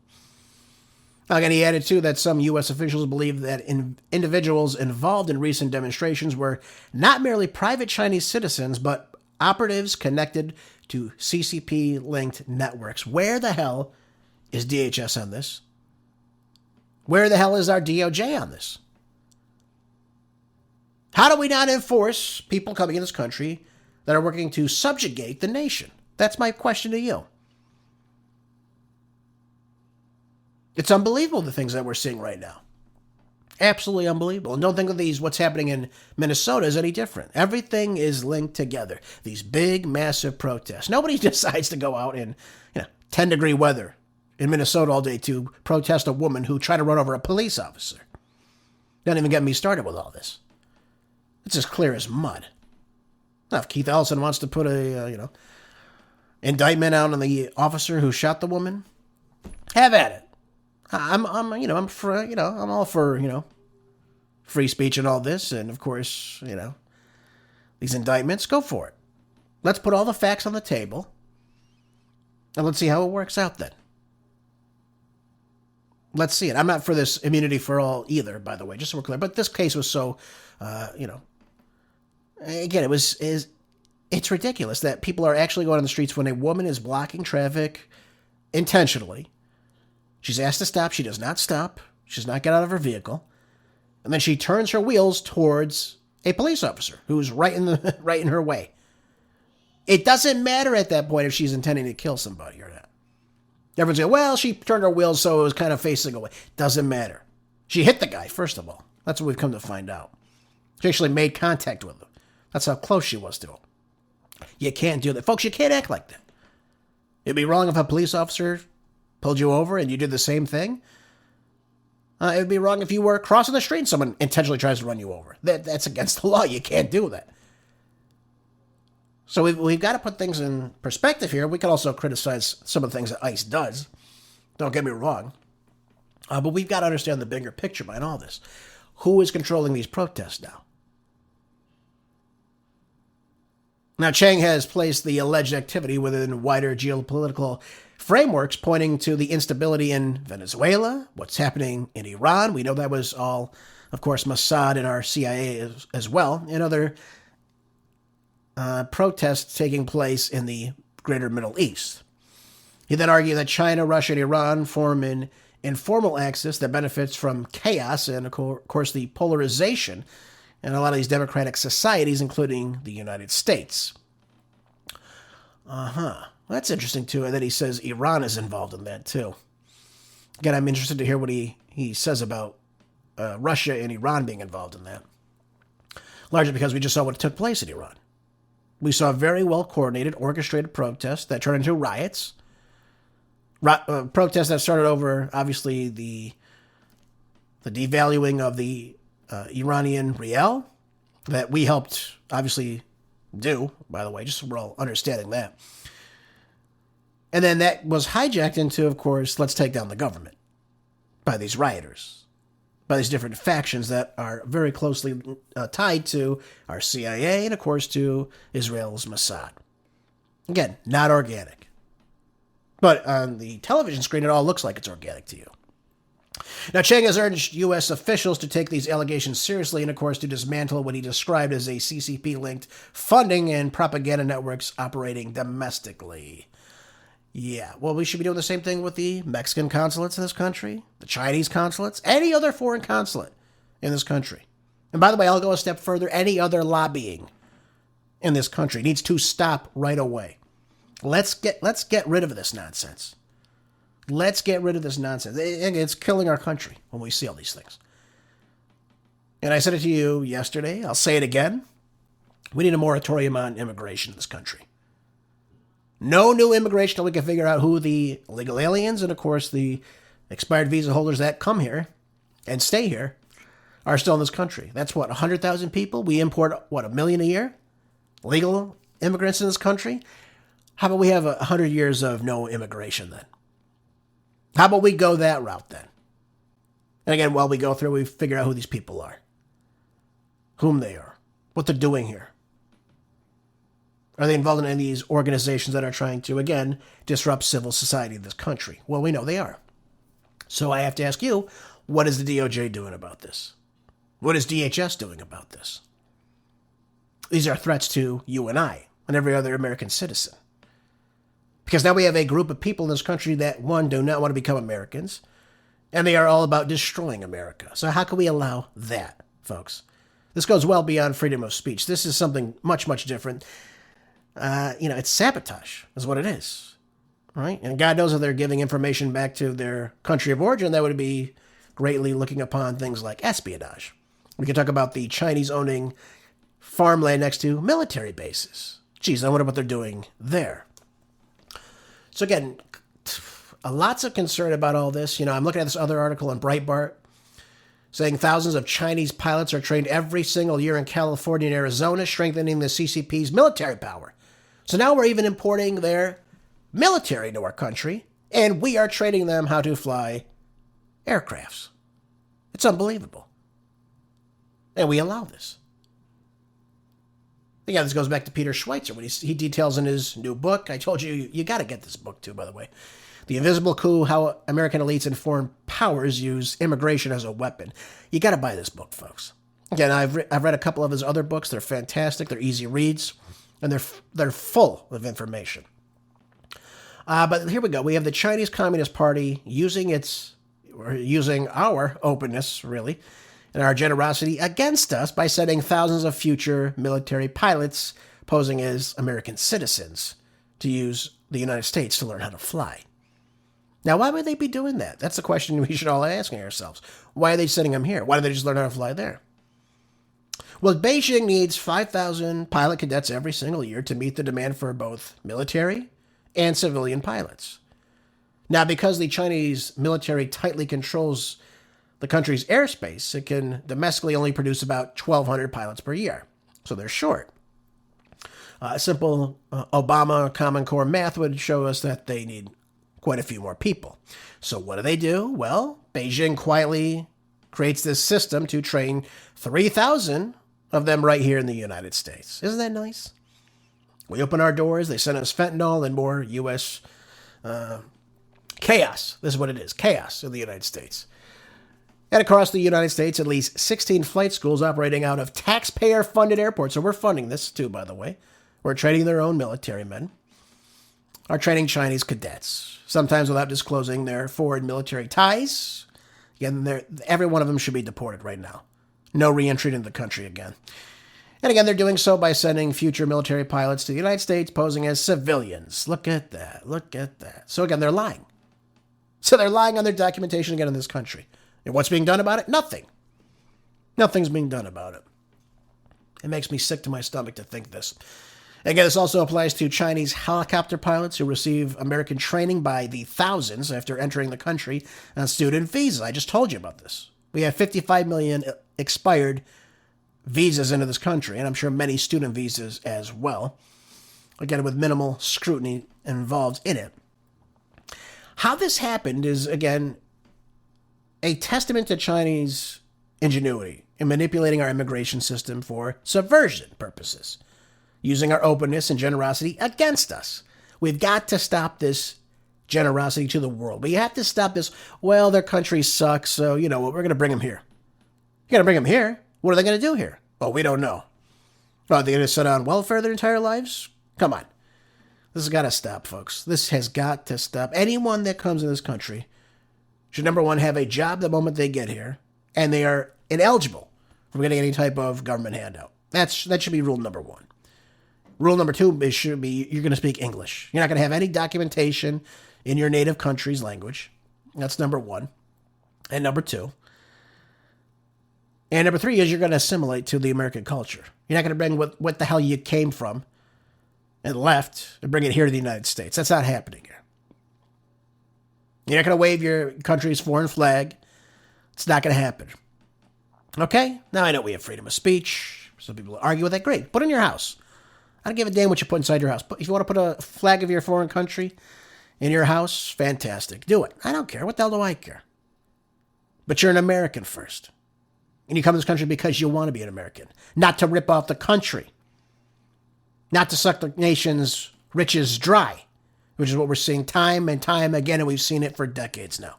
Again, he added, too, that some U.S. officials believe that individuals involved in recent demonstrations were not merely private Chinese citizens, but operatives connected to CCP-linked networks. Where the hell is DHS on this? Where the hell is our DOJ on this? How do we not enforce people coming in this country that are working to subjugate the nation? That's my question to you. It's unbelievable, the things that we're seeing right now. Absolutely unbelievable. And don't think of what's happening in Minnesota is any different. Everything is linked together. These big, massive protests. Nobody decides to go out in 10-degree weather in Minnesota all day to protest a woman who tried to run over a police officer. Don't even get me started with all this. It's as clear as mud. Now, if Keith Ellison wants to put a indictment out on the officer who shot the woman, have at it. I'm all for free speech and all this, and of course, these indictments. Go for it. Let's put all the facts on the table, and let's see how it works out then. Let's see it. I'm not for this immunity for all either, by the way, just so we're clear. But this case was so, again, it's ridiculous that people are actually going on the streets when a woman is blocking traffic intentionally. She's asked to stop. She does not stop. She does not get out of her vehicle. And then she turns her wheels towards a police officer who's right in her way. It doesn't matter at that point if she's intending to kill somebody or not. Everyone's going, well, she turned her wheels so it was kind of facing away. Doesn't matter. She hit the guy, first of all. That's what we've come to find out. She actually made contact with him. That's how close she was to him. You can't do that. Folks, you can't act like that. It'd be wrong if a police officer pulled you over and you did the same thing. It would be wrong if you were crossing the street and someone intentionally tries to run you over. That's against the law. You can't do that. So we've got to put things in perspective here. We can also criticize some of the things that ICE does. Don't get me wrong. But we've got to understand the bigger picture behind all this. Who is controlling these protests now? Now, Chang has placed the alleged activity within wider geopolitical frameworks, pointing to the instability in Venezuela, what's happening in Iran. We know that was all, of course, Mossad and our CIA as well, and other protests taking place in the greater Middle East. He then argued that China, Russia, and Iran form an informal axis that benefits from chaos and, of course, the polarization in a lot of these democratic societies, including the United States. That's interesting, too. And then he says Iran is involved in that, too. Again, I'm interested to hear what he says about Russia and Iran being involved in that. Largely because we just saw what took place in Iran. We saw very well-coordinated, orchestrated protests that turned into riots. Protests that started over, obviously, the devaluing of the Iranian rial that we helped, obviously, do, by the way, just so we're all understanding that. And then that was hijacked into, of course, let's take down the government by these rioters, by these different factions that are very closely tied to our CIA and, of course, to Israel's Mossad. Again, not organic. But on the television screen, it all looks like it's organic to you. Now, Chang has urged U.S. officials to take these allegations seriously and, of course, to dismantle what he described as a CCP-linked funding and propaganda networks operating domestically. Yeah, well, we should be doing the same thing with the Mexican consulates in this country, the Chinese consulates, any other foreign consulate in this country. And by the way, I'll go a step further. Any other lobbying in this country needs to stop right away. Let's get rid of this nonsense. Let's get rid of this nonsense. It's killing our country when we see all these things. And I said it to you yesterday. I'll say it again. We need a moratorium on immigration in this country. No new immigration until we can figure out who the illegal aliens and, of course, the expired visa holders that come here and stay here are still in this country. That's what, 100,000 people? We import, what, 1 million a year? Legal immigrants in this country? How about we have 100 years of no immigration then? How about we go that route then? And again, while we go through, we figure out who these people are, whom they are, what they're doing here. Are they involved in any of these organizations that are trying to, again, disrupt civil society in this country? Well, we know they are. So I have to ask you, what is the DOJ doing about this? What is DHS doing about this? These are threats to you and I and every other American citizen. Because now we have a group of people in this country that, one, do not want to become Americans, and they are all about destroying America. So how can we allow that, folks? This goes well beyond freedom of speech. This is something much, much different. It's sabotage is what it is, right? And God knows if they're giving information back to their country of origin, that would be greatly looking upon things like espionage. We can talk about the Chinese owning farmland next to military bases. Geez, I wonder what they're doing there. So again, lots of concern about all this. I'm looking at this other article in Breitbart saying thousands of Chinese pilots are trained every single year in California and Arizona, strengthening the CCP's military power. So now we're even importing their military into our country, and we are training them how to fly aircrafts. It's unbelievable. And we allow this. Yeah, this goes back to Peter Schweitzer, when he details in his new book. I told you got to get this book too, by the way. The Invisible Coup, How American Elites and Foreign Powers Use Immigration as a Weapon. You got to buy this book, folks. Again, I've read a couple of his other books. They're fantastic. They're easy reads, and they're full of information. But here we go. We have the Chinese Communist Party using our openness, really, and our generosity against us by sending thousands of future military pilots posing as American citizens to use the United States to learn how to fly. Now, why would they be doing that? That's the question we should all be asking ourselves. Why are they sending them here? Why don't they just learn how to fly there? Well, Beijing needs 5,000 pilot cadets every single year to meet the demand for both military and civilian pilots. Now, because the Chinese military tightly controls the country's airspace, it can domestically only produce about 1,200 pilots per year. So they're short. Simple Obama Common Core math would show us that they need quite a few more people. So what do? Well, Beijing quietly creates this system to train 3,000 of them right here in the United States. Isn't that nice? We open our doors, they send us fentanyl and more U.S. Chaos. This is what it is, chaos in the United States. And across the United States, at least 16 flight schools operating out of taxpayer-funded airports. So we're funding this too, by the way. We're training their own military men. Are training Chinese cadets, sometimes without disclosing their foreign military ties. Again, every one of them should be deported right now. No re-entry into the country again. And again, they're doing so by sending future military pilots to the United States posing as civilians. Look at that. Look at that. So again, they're lying. So they're lying on their documentation again in this country. And what's being done about it? Nothing. Nothing's being done about it. It makes me sick to my stomach to think this. Again, this also applies to Chinese helicopter pilots who receive American training by the thousands after entering the country on student visas. I just told you about this. We have 55 million expired visas into this country, and I'm sure many student visas as well. Again, with minimal scrutiny involved in it. How this happened is, again, a testament to Chinese ingenuity in manipulating our immigration system for subversion purposes, using our openness and generosity against us. We've got to stop this generosity to the world. But you have to stop this, well, their country sucks, so you know what, we're going to bring them here. You're going to bring them here? What are they going to do here? Well, we don't know. Oh, are they going to sit on welfare their entire lives? Come on. This has got to stop, folks. This has got to stop. Anyone that comes in this country should, number one, have a job the moment they get here, and they are ineligible for getting any type of government handout. That should be rule number one. Rule number two should be you're going to speak English. You're not going to have any documentation in your native country's language. That's number one. And number two. And number three is you're going to assimilate to the American culture. You're not going to bring what the hell you came from and left and bring it here to the United States. That's not happening here. You're not going to wave your country's foreign flag. It's not going to happen. Okay? Now I know we have freedom of speech. Some people argue with that. Great. Put it in your house. I don't give a damn what you put inside your house. But if you want to put a flag of your foreign country in your house, fantastic. Do it. I don't care. What the hell do I care? But you're an American first. And you come to this country because you want to be an American. Not to rip off the country. Not to suck the nation's riches dry. Which is what we're seeing time and time again. And we've seen it for decades now.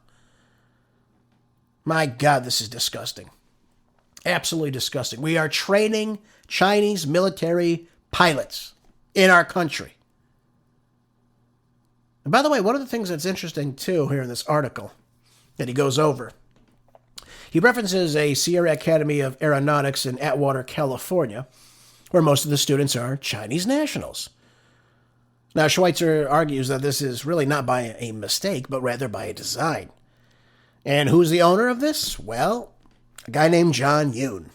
My God, this is disgusting. Absolutely disgusting. We are training Chinese military pilots in our country. And by the way, one of the things that's interesting, too, here in this article that he goes over, he references a Sierra Academy of Aeronautics in Atwater, California, where most of the students are Chinese nationals. Now, Schweitzer argues that this is really not by a mistake, but rather by a design. And who's the owner of this? Well, a guy named John Yoon.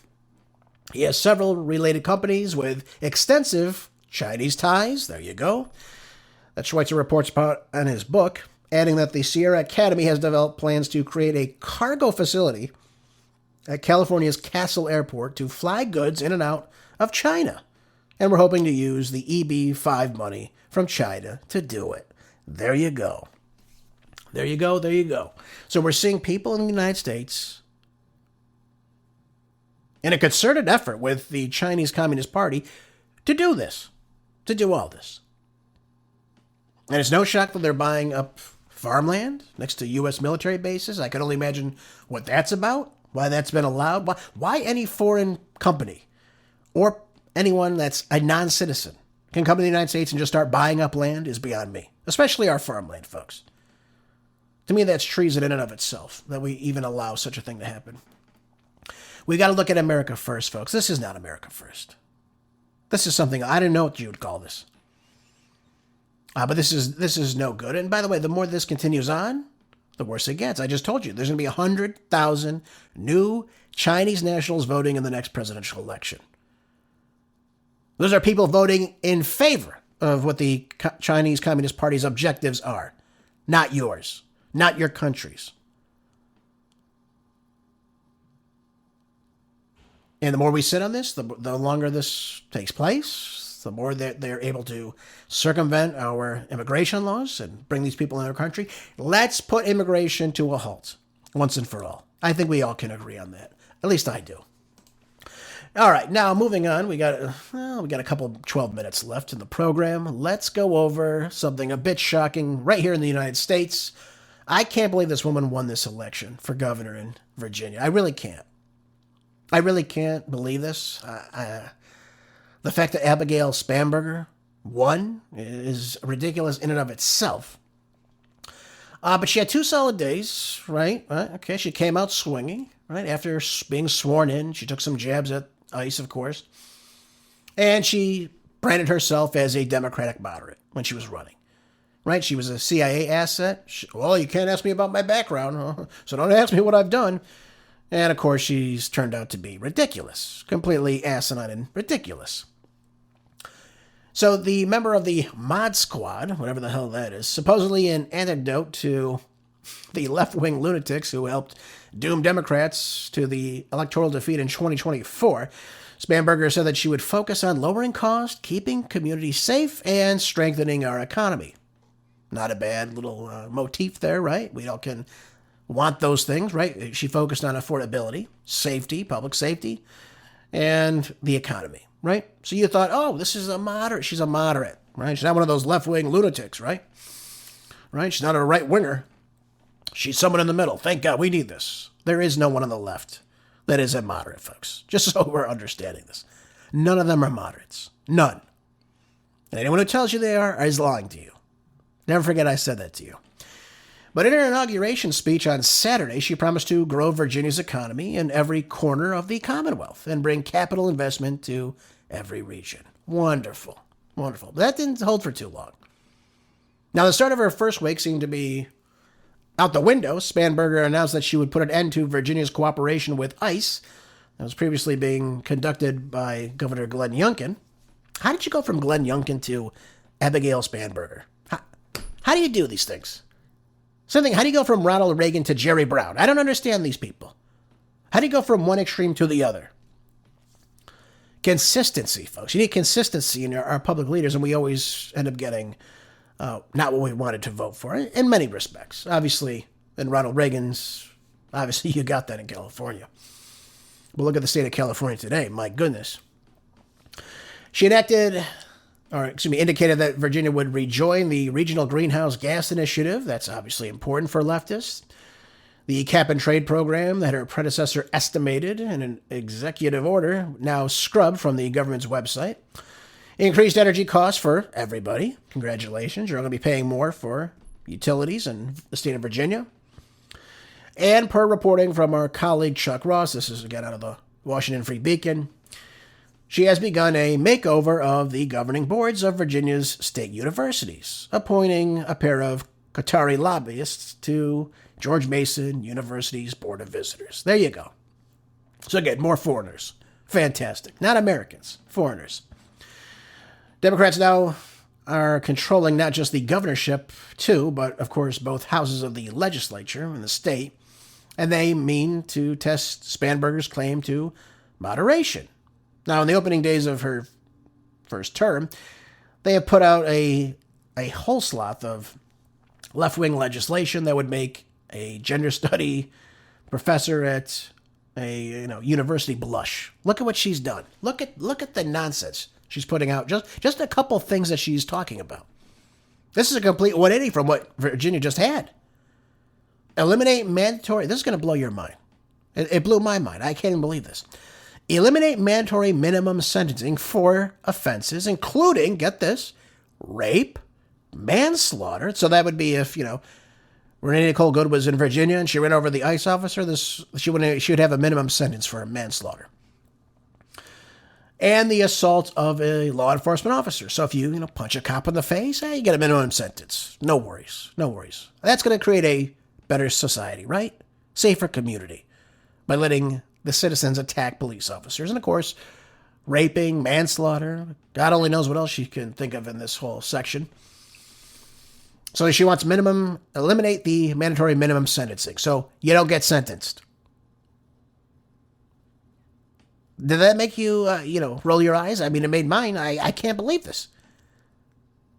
He has several related companies with extensive Chinese ties. There you go. That Schweitzer reports about in his book, adding that the Sierra Academy has developed plans to create a cargo facility at California's Castle Airport to fly goods in and out of China. And we're hoping to use the EB-5 money from China to do it. There you go. There you go. There you go. So we're seeing people in the United States in a concerted effort with the Chinese Communist Party to do this, to do all this. And it's no shock that they're buying up farmland next to U.S. military bases. I can only imagine what that's about, why that's been allowed. Why any foreign company or anyone that's a non-citizen can come to the United States and just start buying up land is beyond me, especially our farmland, folks. To me, that's treason in and of itself, that we even allow such a thing to happen. We got to look at America first, folks. This is not America first. This is something I didn't know what you would call this. But this is no good. And by the way, the more this continues on, the worse it gets. I just told you, there's going to be 100,000 new Chinese nationals voting in the next presidential election. Those are people voting in favor of what the Chinese Communist Party's objectives are, not yours, not your country's. And the more we sit on this, the longer this takes place, the more they're able to circumvent our immigration laws and bring these people in our country. Let's put immigration to a halt once and for all. I think we all can agree on that. At least I do. All right, now moving on. We got a couple 12 minutes left in the program. Let's go over something a bit shocking right here in the United States. I can't believe this woman won this election for governor in Virginia. I really can't. I really can't believe this. The fact that Abigail Spanberger won is ridiculous in and of itself. But she had 2 solid days, right? Okay, she came out swinging, right? After being sworn in, she took some jabs at ICE, of course. And she branded herself as a Democratic moderate when she was running, right? She was a CIA asset. Well, you can't ask me about my background, so don't ask me what I've done. And, of course, she's turned out to be ridiculous. Completely asinine and ridiculous. So the member of the Mod Squad, whatever the hell that is, supposedly an antidote to the left-wing lunatics who helped doom Democrats to the electoral defeat in 2024, Spanberger said that she would focus on lowering costs, keeping communities safe, and strengthening our economy. Not a bad little motif there, right? We all can want those things, right? She focused on affordability, safety, public safety, and the economy, right? So you thought, oh, this is a moderate. She's a moderate, right? She's not one of those left-wing lunatics, right? right? She's not a right winger. She's someone in the middle. Thank God we need this. There is no one on the left that is a moderate, folks. Just so we're understanding this. None of them are moderates. None. And anyone who tells you they are is lying to you. Never forget I said that to you. But in her inauguration speech on Saturday, she promised to grow Virginia's economy in every corner of the Commonwealth and bring capital investment to every region. Wonderful. Wonderful. But that didn't hold for too long. Now, the start of her first week seemed to be out the window. Spanberger announced that she would put an end to Virginia's cooperation with ICE that was previously being conducted by Governor Glenn Youngkin. How did you go from Glenn Youngkin to Abigail Spanberger? How do you do these things? Same thing, how do you go from Ronald Reagan to Jerry Brown? I don't understand these people. How do you go from one extreme to the other? Consistency, folks. You need consistency in our public leaders, and we always end up getting not what we wanted to vote for in many respects. Obviously, in Ronald Reagan's, obviously you got that in California. But look at the state of California today. My goodness. She indicated that Virginia would rejoin the Regional Greenhouse Gas Initiative. That's obviously important for leftists. The cap and trade program that her predecessor estimated in an executive order, now scrubbed from the government's website. Increased energy costs for everybody. Congratulations. You're going to be paying more for utilities in the state of Virginia. And per reporting from our colleague Chuck Ross, this is again out of the Washington Free Beacon, she has begun a makeover of the governing boards of Virginia's state universities, appointing a pair of Qatari lobbyists to George Mason University's Board of Visitors. There you go. So again, more foreigners. Fantastic. Not Americans, foreigners. Democrats now are controlling not just the governorship, too, but, of course, both houses of the legislature in the state, and they mean to test Spanberger's claim to moderation. Now, in the opening days of her first term, they have put out a whole swath of left-wing legislation that would make a gender study professor at a university blush. Look at what she's done. Look at the nonsense she's putting out. Just a couple things that she's talking about. This is a complete 180 from what Virginia just had. Eliminate mandatory. This is going to blow your mind. It blew my mind. I can't even believe this. Eliminate mandatory minimum sentencing for offenses, including, get this, rape, manslaughter. So that would be if, Renee Nicole Good was in Virginia and she ran over the ICE officer, she would have a minimum sentence for manslaughter. And the assault of a law enforcement officer. So if you, punch a cop in the face, you get a minimum sentence. No worries. No worries. That's going to create a better society, right? Safer community by letting the citizens attack police officers. And of course, raping, manslaughter, God only knows what else she can think of in this whole section. So she wants eliminate the mandatory minimum sentencing. So you don't get sentenced. Did that make you, roll your eyes? I mean, it made mine. I can't believe this.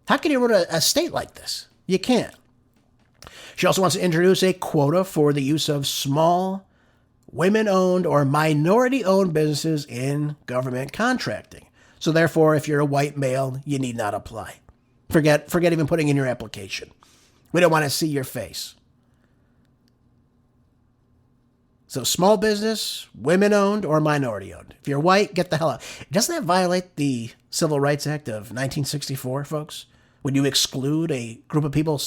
How can you run a state like this? You can't. She also wants to introduce a quota for the use of small, women-owned or minority-owned businesses in government contracting. So therefore, if you're a white male, you need not apply. Forget even putting in your application. We don't want to see your face. So small business, women-owned or minority-owned. If you're white, get the hell out. Doesn't that violate the Civil Rights Act of 1964, folks? When you exclude a group of people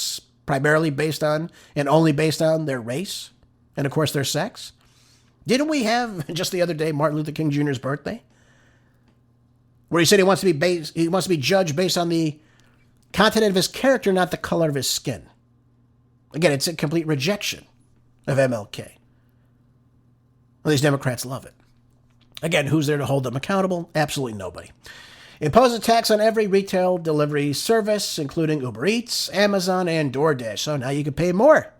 primarily based on and only based on their race and, of course, their sex? Didn't we have, just the other day, Martin Luther King Jr.'s birthday? Where he said he wants to be judged based on the content of his character, not the color of his skin. Again, it's a complete rejection of MLK. Well, these Democrats love it. Again, who's there to hold them accountable? Absolutely nobody. Impose a tax on every retail delivery service, including Uber Eats, Amazon, and DoorDash. So now you can pay more.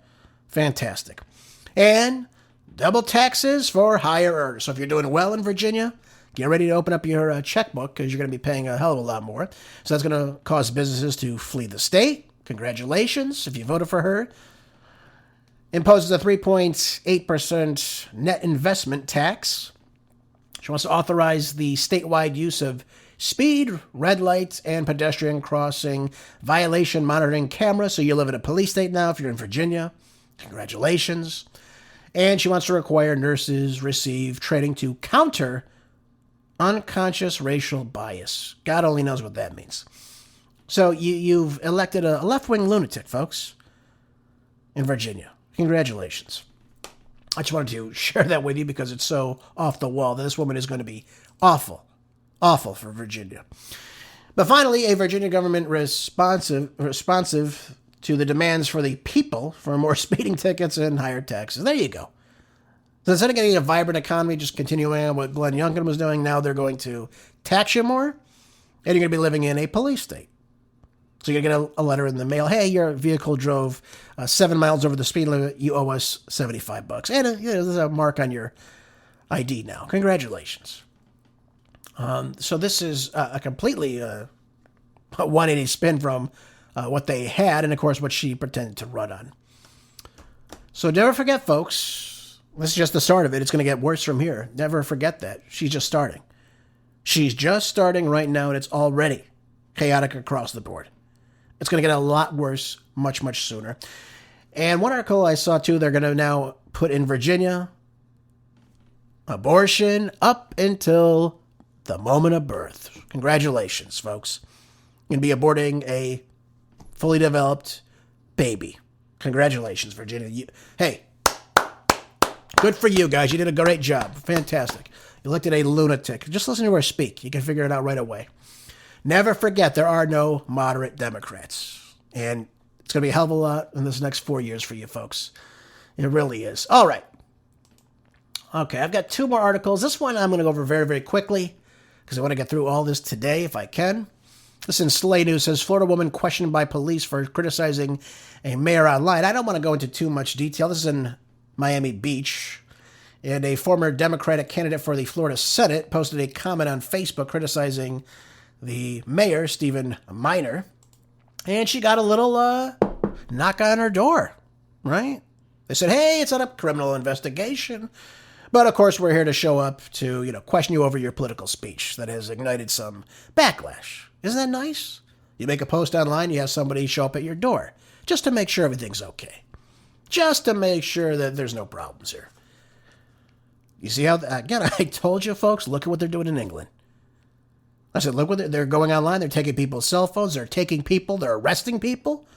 Fantastic. And double taxes for higher earners. So if you're doing well in Virginia, get ready to open up your checkbook because you're going to be paying a hell of a lot more. So that's going to cause businesses to flee the state. Congratulations if you voted for her. Imposes a 3.8% net investment tax. She wants to authorize the statewide use of speed, red lights, and pedestrian crossing violation monitoring camera. So you live in a police state now if you're in Virginia. Congratulations. And she wants to require nurses receive training to counter unconscious racial bias. God only knows what that means. So you've elected a left-wing lunatic, folks, in Virginia. Congratulations. I just wanted to share that with you because it's so off the wall that this woman is going to be awful for Virginia. But finally, a Virginia government responsive to the demands for the people for more speeding tickets and higher taxes. There you go. So instead of getting a vibrant economy, just continuing on what Glenn Youngkin was doing, now they're going to tax you more, and you're going to be living in a police state. So you're going to get a letter in the mail. Hey, your vehicle drove 7 miles over the speed limit. You owe us $75. And there's a mark on your ID now. Congratulations. So this is a completely 180 spin from what they had and, of course, what she pretended to run on. So never forget, folks, this is just the start of it. It's going to get worse from here. Never forget that. She's just starting. She's just starting right now, and it's already chaotic across the board. It's going to get a lot worse much, much sooner. And one article I saw, too, they're going to now put in Virginia abortion up until the moment of birth. Congratulations, folks. You're going to be aborting a fully developed baby. Congratulations, Virginia. Hey, good for you guys. You did a great job. Fantastic. You elected a lunatic. Just listen to her speak. You can figure it out right away. Never forget, there are no moderate Democrats. And it's going to be a hell of a lot in this next 4 years for you folks. It really is. All right. Okay, I've got 2 more articles. This one I'm going to go over very, very quickly because I want to get through all this today if I can. This in Slay News says, Florida woman questioned by police for criticizing a mayor online. I don't want to go into too much detail. This is in Miami Beach. And a former Democratic candidate for the Florida Senate posted a comment on Facebook criticizing the mayor, Stephen Minor. And she got a little knock on her door, right? They said, hey, it's not a criminal investigation. But, of course, we're here to show up to, question you over your political speech that has ignited some backlash. Isn't that nice? You make a post online, you have somebody show up at your door just to make sure everything's okay. Just to make sure that there's no problems here. You see how, again, I told you, folks, look at what they're doing in England. I said, look what they're going online. They're taking people's cell phones. They're taking people. They're arresting people.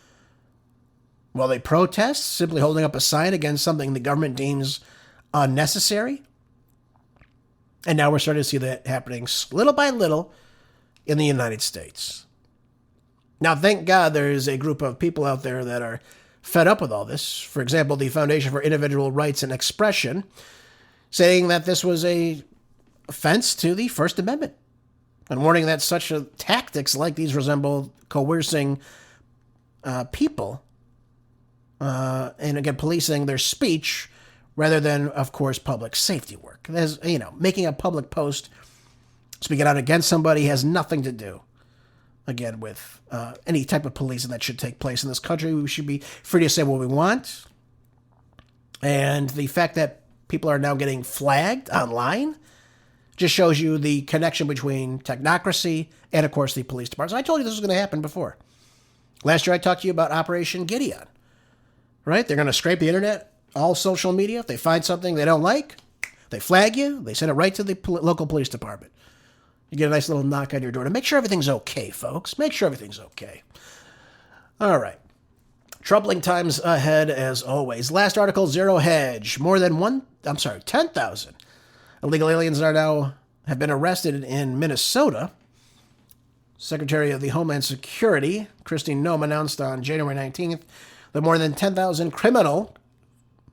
While they protest, simply holding up a sign against something the government deems unnecessary. And now we're starting to see that happening little by little in the United States. Now, thank God there is a group of people out there that are fed up with all this. For example, the Foundation for Individual Rights and Expression, saying that this was an offense to the First Amendment, and warning that such tactics like these resemble coercing people and, again, policing their speech rather than, of course, public safety work. There's, making a public post speaking out against somebody has nothing to do, again, with any type of policing that should take place in this country. We should be free to say what we want. And the fact that people are now getting flagged online just shows you the connection between technocracy and, of course, the police department. So I told you this was going to happen before. Last year I talked to you about Operation Gideon, right? They're going to scrape the internet, all social media. If they find something they don't like, they flag you. They send it right to the local police department. You get a nice little knock on your door to make sure everything's okay, folks. Make sure everything's okay. All right. Troubling times ahead, as always. Last article, Zerohedge. More than 10,000 illegal aliens have been arrested in Minnesota. Secretary of the Homeland Security, Christine Noem, announced on January 19th that more than 10,000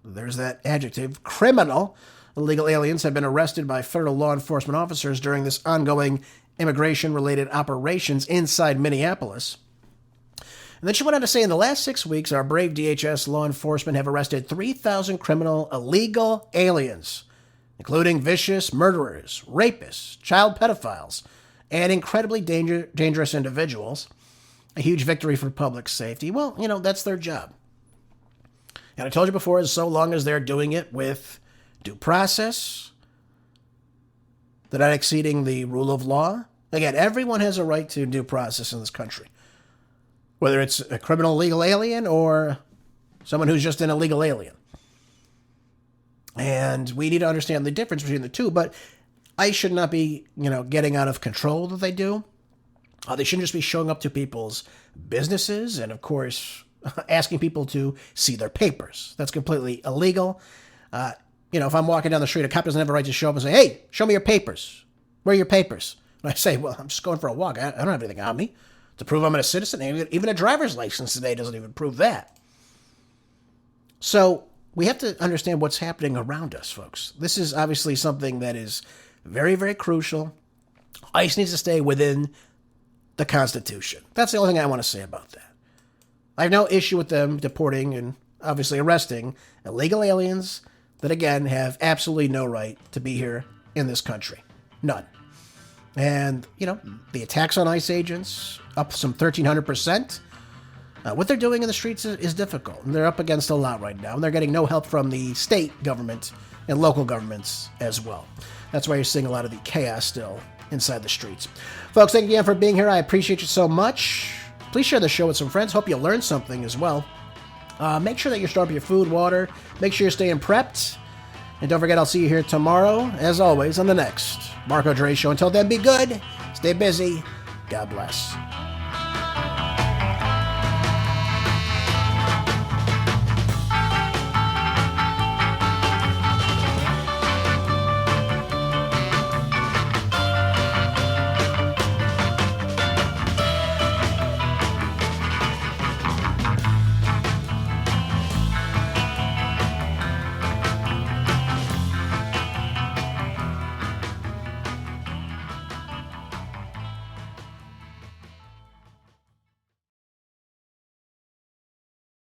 there's that adjective, criminal illegal aliens have been arrested by federal law enforcement officers during this ongoing immigration-related operations inside Minneapolis. And then she went on to say, in the last 6 weeks, our brave DHS law enforcement have arrested 3,000 criminal illegal aliens, including vicious murderers, rapists, child pedophiles, and incredibly dangerous individuals. A huge victory for public safety. Well, that's their job. And I told you before, so long as they're doing it with due process, they're not exceeding the rule of law, Again, everyone has a right to due process in this country, whether it's a criminal legal alien or someone who's just an illegal alien. And we need to understand the difference between the two, but ICE should not be, getting out of control that they do. They shouldn't just be showing up to people's businesses and, of course, asking people to see their papers. That's completely illegal. If I'm walking down the street, a cop doesn't have a right to show up and say, hey, show me your papers. Where are your papers? And I say, well, I'm just going for a walk. I don't have anything on me to prove I'm a citizen. Even a driver's license today doesn't even prove that. So we have to understand what's happening around us, folks. This is obviously something that is very, very crucial. ICE needs to stay within the Constitution. That's the only thing I want to say about that. I have no issue with them deporting and obviously arresting illegal aliens that, again, have absolutely no right to be here in this country. None. And, the attacks on ICE agents, up some 1,300%. What they're doing in the streets is difficult. And they're up against a lot right now. And they're getting no help from the state government and local governments as well. That's why you're seeing a lot of the chaos still inside the streets. Folks, thank you again for being here. I appreciate you so much. Please share the show with some friends. Hope you learned something as well. Make sure that you're storing up your food, water. Make sure you're staying prepped. And don't forget, I'll see you here tomorrow, as always, on the next Marco Dre Show. Until then, be good. Stay busy. God bless.